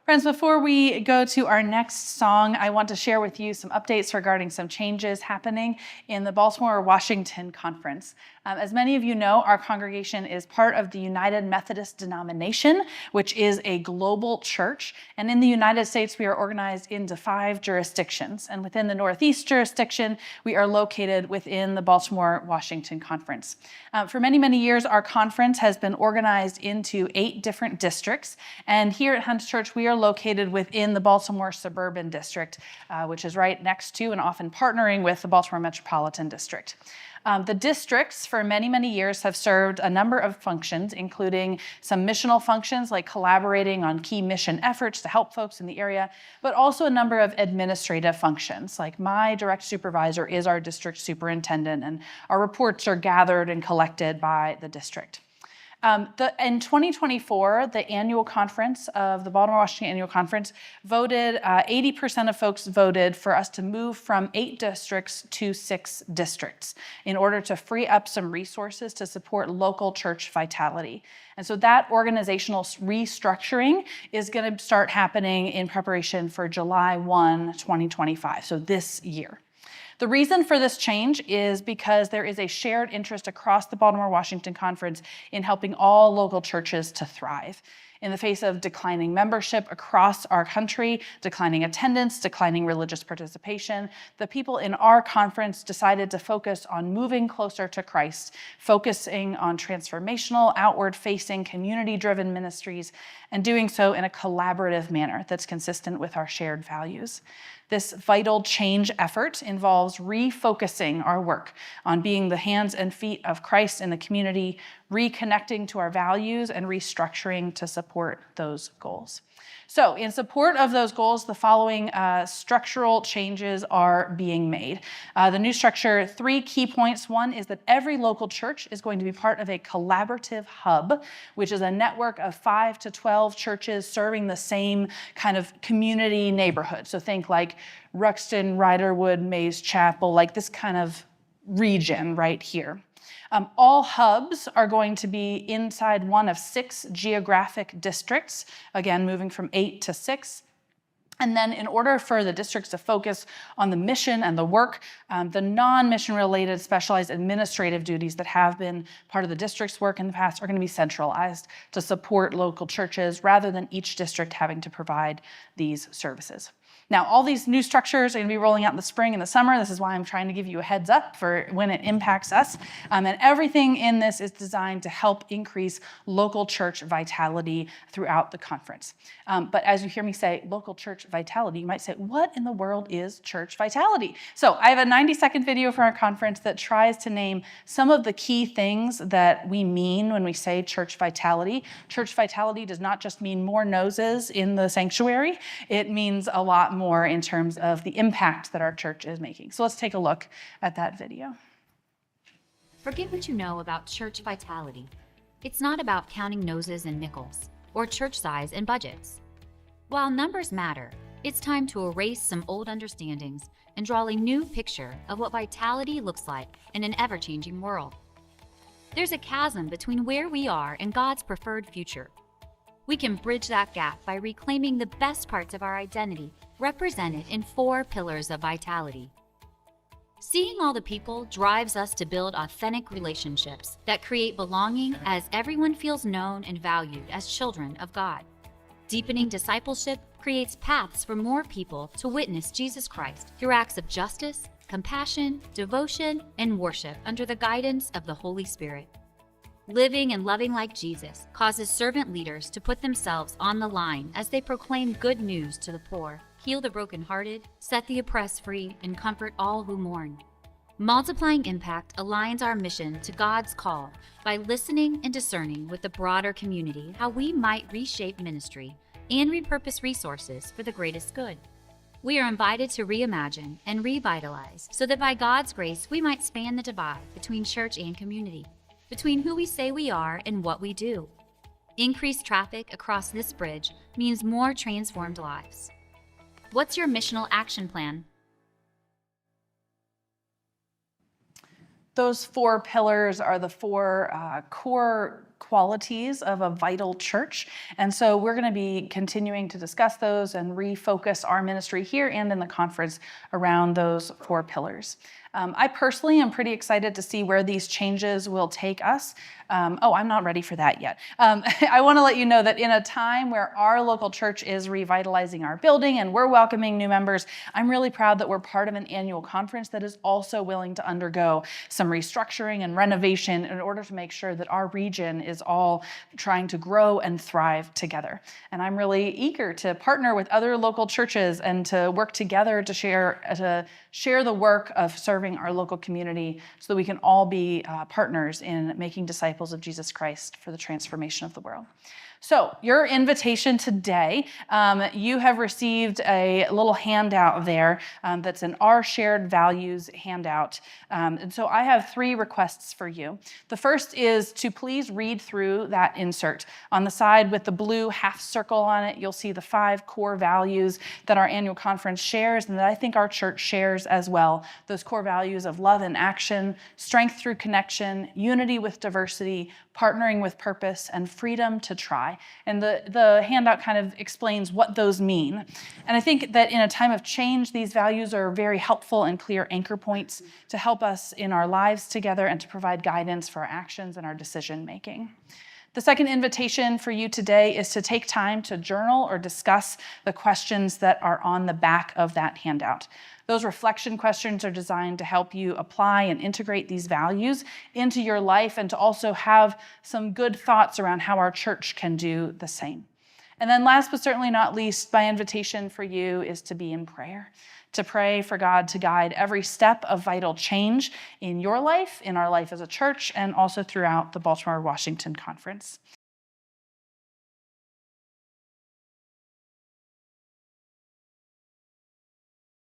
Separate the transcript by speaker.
Speaker 1: Friends, before we go to our next song, I want to share with you some updates regarding some changes happening in the Baltimore-Washington conference. As many of you know, our congregation is part of the United Methodist denomination, which is a global church. And in the United States, we are organized into 5 jurisdictions. And within the Northeast jurisdiction, we are located within the Baltimore-Washington conference. For many, many years, our conference has been organized into 8 different districts. And here at Hunt Church, we are located within the Baltimore Suburban District, which is right next to and often partnering with the Baltimore Metropolitan District. The districts for many, many years have served a number of functions, including some missional functions like collaborating on key mission efforts to help folks in the area, but also a number of administrative functions. Like my direct supervisor is our district superintendent, and our reports are gathered and collected by the district. In 2024, the annual conference of the Baltimore-Washington Annual Conference voted, 80% of folks voted for us to move from 8 districts to 6 districts in order to free up some resources to support local church vitality. And so that organizational restructuring is going to start happening in preparation for July 1, 2025, so this year. The reason for this change is because there is a shared interest across the Baltimore-Washington Conference in helping all local churches to thrive. In the face of declining membership across our country, declining attendance, declining religious participation, the people in our conference decided to focus on moving closer to Christ, focusing on transformational, outward-facing, community-driven ministries, and doing so in a collaborative manner that's consistent with our shared values. This vital change effort involves refocusing our work on being the hands and feet of Christ in the community, reconnecting to our values, and restructuring to support those goals. So in support of those goals, the following structural changes are being made. The new structure, 3 key points. One is that every local church is going to be part of a collaborative hub, which is a network of 5 to 12 churches serving the same kind of community neighborhood. So think like Ruxton, Riderwood, Mays Chapel, like this kind of region right here. All hubs are going to be inside one of 6 geographic districts, again, moving from 8 to 6. And then in order for the districts to focus on the mission and the work, the non-mission related specialized administrative duties that have been part of the district's work in the past are going to be centralized to support local churches rather than each district having to provide these services. Now, all these new structures are going to be rolling out in the spring and the summer. This is why I'm trying to give you a heads up for when it impacts us. And everything in this is designed to help increase local church vitality throughout the conference. But as you hear me say local church vitality, you might say, what in the world is church vitality? So I have a 90-second video for our conference that tries to name some of the key things that we mean when we say church vitality. Church vitality does not just mean more noses in the sanctuary. It means a lot more in terms of the impact that our church is making. So let's take a look at that video.
Speaker 2: Forget what you know about church vitality. It's not about counting noses and nickels, or church size and budgets. While numbers matter, it's time to erase some old understandings and draw a new picture of what vitality looks like in an ever-changing world. There's a chasm between where we are and God's preferred future. We can bridge that gap by reclaiming the best parts of our identity represented in 4 pillars of vitality. Seeing all the people drives us to build authentic relationships that create belonging as everyone feels known and valued as children of God. Deepening discipleship creates paths for more people to witness Jesus Christ through acts of justice, compassion, devotion, and worship under the guidance of the Holy Spirit. Living and loving like Jesus causes servant leaders to put themselves on the line as they proclaim good news to the poor, heal the brokenhearted, set the oppressed free, and comfort all who mourn. Multiplying Impact aligns our mission to God's call by listening and discerning with the broader community how we might reshape ministry and repurpose resources for the greatest good. We are invited to reimagine and revitalize so that by God's grace we might span the divide between church and community, between who we say we are and what we do. Increased traffic across this bridge means more transformed lives. What's your missional action plan?
Speaker 1: Those 4 pillars are the 4 core qualities of a vital church. And so we're going to be continuing to discuss those and refocus our ministry here and in the conference around those 4 pillars. I personally am pretty excited to see where these changes will take us. I'm not ready for that yet. I want to let you know that in a time where our local church is revitalizing our building and we're welcoming new members, I'm really proud that we're part of an annual conference that is also willing to undergo some restructuring and renovation in order to make sure that our region is all trying to grow and thrive together. And I'm really eager to partner with other local churches and to work together to share the work of serving our local community so that we can all be partners in making disciples of Jesus Christ for the transformation of the world. So your invitation today, you have received a little handout there that's an Our Shared Values handout. And so I have 3 requests for you. The first is to please read through that insert. On the side with the blue half circle on it, you'll see the 5 core values that our annual conference shares and that I think our church shares as well. Those core values of love and action, strength through connection, unity with diversity, partnering with purpose, and freedom to try. And the handout kind of explains what those mean. And I think that in a time of change, these values are very helpful and clear anchor points to help us in our lives together and to provide guidance for our actions and our decision making. The second invitation for you today is to take time to journal or discuss the questions that are on the back of that handout. Those reflection questions are designed to help you apply and integrate these values into your life and to also have some good thoughts around how our church can do the same. And then last but certainly not least, my invitation for you is to be in prayer, to pray for God to guide every step of vital change in your life, in our life as a church, and also throughout the Baltimore-Washington Conference.